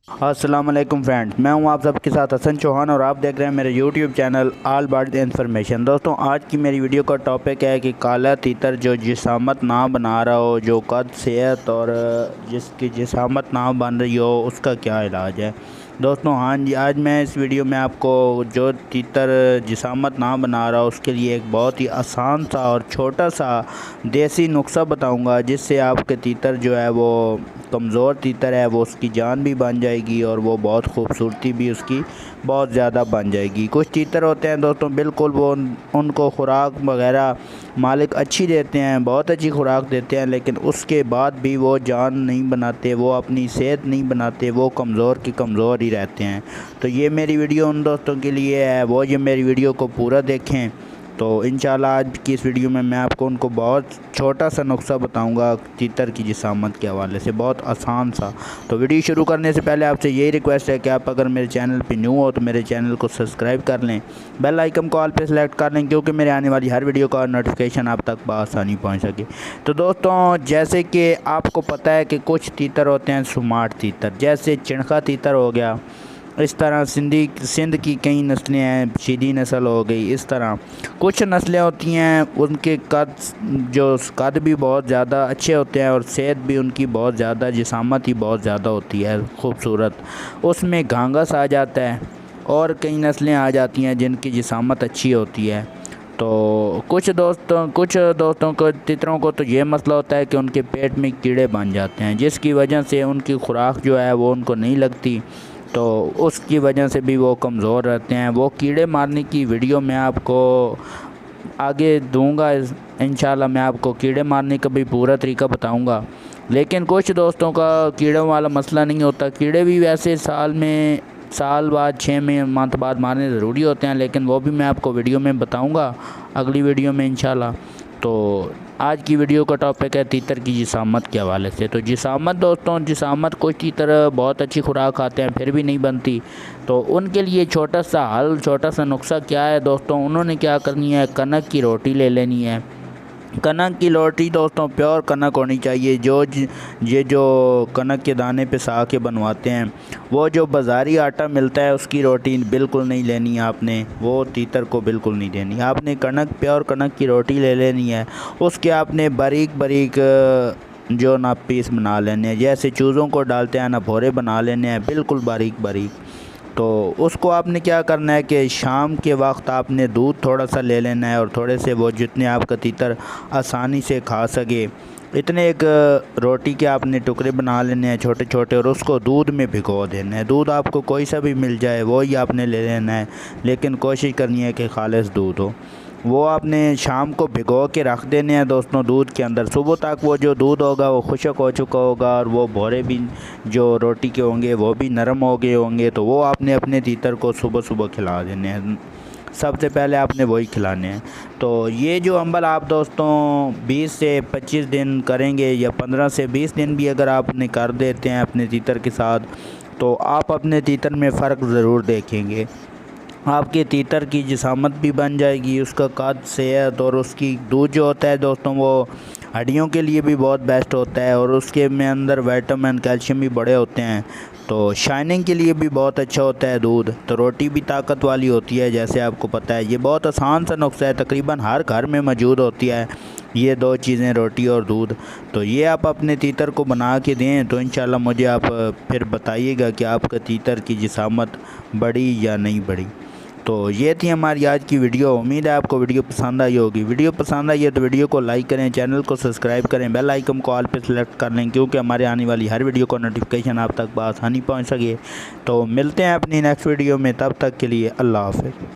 अस्सलाम वालेकुम फ्रेंड्स, मैं हूं आप सबके साथ हसन चौहान और आप देख रहे हैं मेरे YouTube channel all about information. दोस्तों, आज की मेरी वीडियो का टॉपिक है कि काला तीतर जो जिसामत ना बना रहा हो, जो कद सेहत और जिसकी जिसामत ना बन रही हो, उसका क्या इलाज है। दोस्तों हाँ जी, आज मैं इस वीडियो में आपको जो तीतर जिसामत ना बना रहा हो उसके लिए एक बहुत ही आसान सा और छोटा सा देसी नुस्खा बताऊंगा, जिससे आपके तीतर जो है वो कमज़ोर तीतर है वो उसकी जान भी बन जाएगी और वो बहुत खूबसूरती भी उसकी बहुत ज़्यादा बन जाएगी। कुछ तीतर होते हैं दोस्तों, बिल्कुल वो उनको खुराक वगैरह मालिक अच्छी देते हैं, बहुत अच्छी खुराक देते हैं, लेकिन उसके बाद भी वो जान नहीं बनाते, वो अपनी सेहत नहीं बनाते, वो कमज़ोर की कमज़ोर ही रहते हैं। तो ये मेरी वीडियो उन दोस्तों के लिए है, वो ये मेरी वीडियो को पूरा देखें। तो इंशाल्लाह आज की इस वीडियो में मैं आपको उनको बहुत छोटा सा नुस्खा बताऊंगा तीतर की जिसामत के हवाले से, बहुत आसान सा। तो वीडियो शुरू करने से पहले आपसे यही रिक्वेस्ट है कि आप अगर मेरे चैनल पे न्यू हो तो मेरे चैनल को सब्सक्राइब कर लें, बेल आइकन को ऑल पे सेलेक्ट कर लें, क्योंकि मेरे आने वाली हर वीडियो का नोटिफिकेशन आप तक बआसानी पहुँच सके। तो दोस्तों, जैसे कि आपको पता है कि कुछ तीतर होते हैं स्मार्ट तीतर, जैसे चिणखा तीतर हो गया, इस तरह सिंध की कई नस्लें हैं, शीदी नस्ल हो गई। इस तरह कुछ नस्लें होती हैं, उनके कद भी बहुत ज़्यादा अच्छे होते हैं और सेहत भी उनकी बहुत ज़्यादा, जिसामत ही बहुत ज़्यादा होती है खूबसूरत, उसमें घांगस आ जाता है। और कई नस्लें आ जाती हैं जिनकी जिसामत अच्छी होती है। तो कुछ दोस्तों को तीतरों को तो ये मसला होता है कि उनके पेट में कीड़े बन जाते हैं, जिसकी वजह से उनकी खुराक जो है वो उनको नहीं लगती, तो उसकी वजह से भी वो कमज़ोर रहते हैं। वो कीड़े मारने की वीडियो मैं आपको आगे दूंगा, इंशाल्लाह मैं आपको कीड़े मारने का भी पूरा तरीका बताऊंगा। लेकिन कुछ दोस्तों का कीड़ों वाला मसला नहीं होता, कीड़े भी वैसे साल बाद 6 मंथ बाद मारने ज़रूरी होते हैं, लेकिन वो भी मैं आपको वीडियो में बताऊंगा अगली वीडियो में इंशाल्लाह। तो आज की वीडियो का टॉपिक है तीतर की जिसामत के हवाले से। तो जिसामत दोस्तों, कुछ तीतर बहुत अच्छी खुराक खाते हैं फिर भी नहीं बनती, तो उनके लिए छोटा सा नुस्खा क्या है दोस्तों, उन्होंने क्या करनी है, कनक की रोटी ले लेनी है। कनक की रोटी दोस्तों प्योर कनक होनी चाहिए। जो कनक के दाने पे सा के बनवाते हैं, वो जो बाज़ारी आटा मिलता है उसकी रोटी बिल्कुल नहीं लेनी है आपने, वो तीतर को बिल्कुल नहीं देनी। आपने प्योर कनक की रोटी ले लेनी है। उसके आपने बारीक बारीक जो ना पीस बना लेने हैं, जैसे चूज़ों को डालते हैं ना भोरे बना लेने हैं, बिल्कुल बारीक बारीक। तो उसको आपने क्या करना है कि शाम के वक्त आपने दूध थोड़ा सा ले लेना है और थोड़े से वो जितने आपका तीतर आसानी से खा सके इतने एक रोटी के आपने टुकड़े बना लेने हैं छोटे छोटे, और उसको दूध में भिगो देना है। दूध आपको कोई सा भी मिल जाए वो ही आपने ले लेना है, लेकिन कोशिश करनी है कि खालिस दूध हो। वो आपने शाम को भिगो के रख देने हैं दोस्तों दूध के अंदर। सुबह तक वो जो दूध होगा वो खुश्क हो चुका होगा और वो भोरे भी जो रोटी के होंगे वो भी नरम हो गए होंगे। तो वो आपने अपने तीतर को सुबह सुबह खिला देने हैं, सबसे पहले आपने वही खिलाने हैं। तो ये जो अमल आप दोस्तों 20 से 25 दिन करेंगे, या 15 से 20 दिन भी अगर आपने कर देते हैं अपने तीतर के साथ, तो आप अपने तीतर में फ़र्क ज़रूर देखेंगे। आपके तीतर की जिसामत भी बन जाएगी, उसका कद सेहत और उसकी दूध जो होता है दोस्तों वो हड्डियों के लिए भी बहुत बेस्ट होता है, और उसके में अंदर विटामिन कैल्शियम भी बड़े होते हैं, तो शाइनिंग के लिए भी बहुत अच्छा होता है दूध। तो रोटी भी ताकत वाली होती है, जैसे आपको पता है। ये बहुत आसान सा नुस्खा है, तकरीबन हर घर में मौजूद होती है ये दो चीज़ें, रोटी और दूध। तो ये आप अपने तीतर को बना के दें तो इंशाल्लाह मुझे आप फिर बताइएगा कि आपका तीतर की जिसामत बढ़ी या नहीं बढ़ी। तो ये थी हमारी आज की वीडियो। उम्मीद है आपको वीडियो पसंद आई होगी। वीडियो पसंद आई है तो वीडियो को लाइक करें, चैनल को सब्सक्राइब करें, बेल आइकन को ऑल पे सेलेक्ट कर लें, क्योंकि हमारे आने वाली हर वीडियो का नोटिफिकेशन आप तक बआसानी पहुंच सके। तो मिलते हैं अपनी नेक्स्ट वीडियो में, तब तक के लिए अल्लाह हाफ़िज़।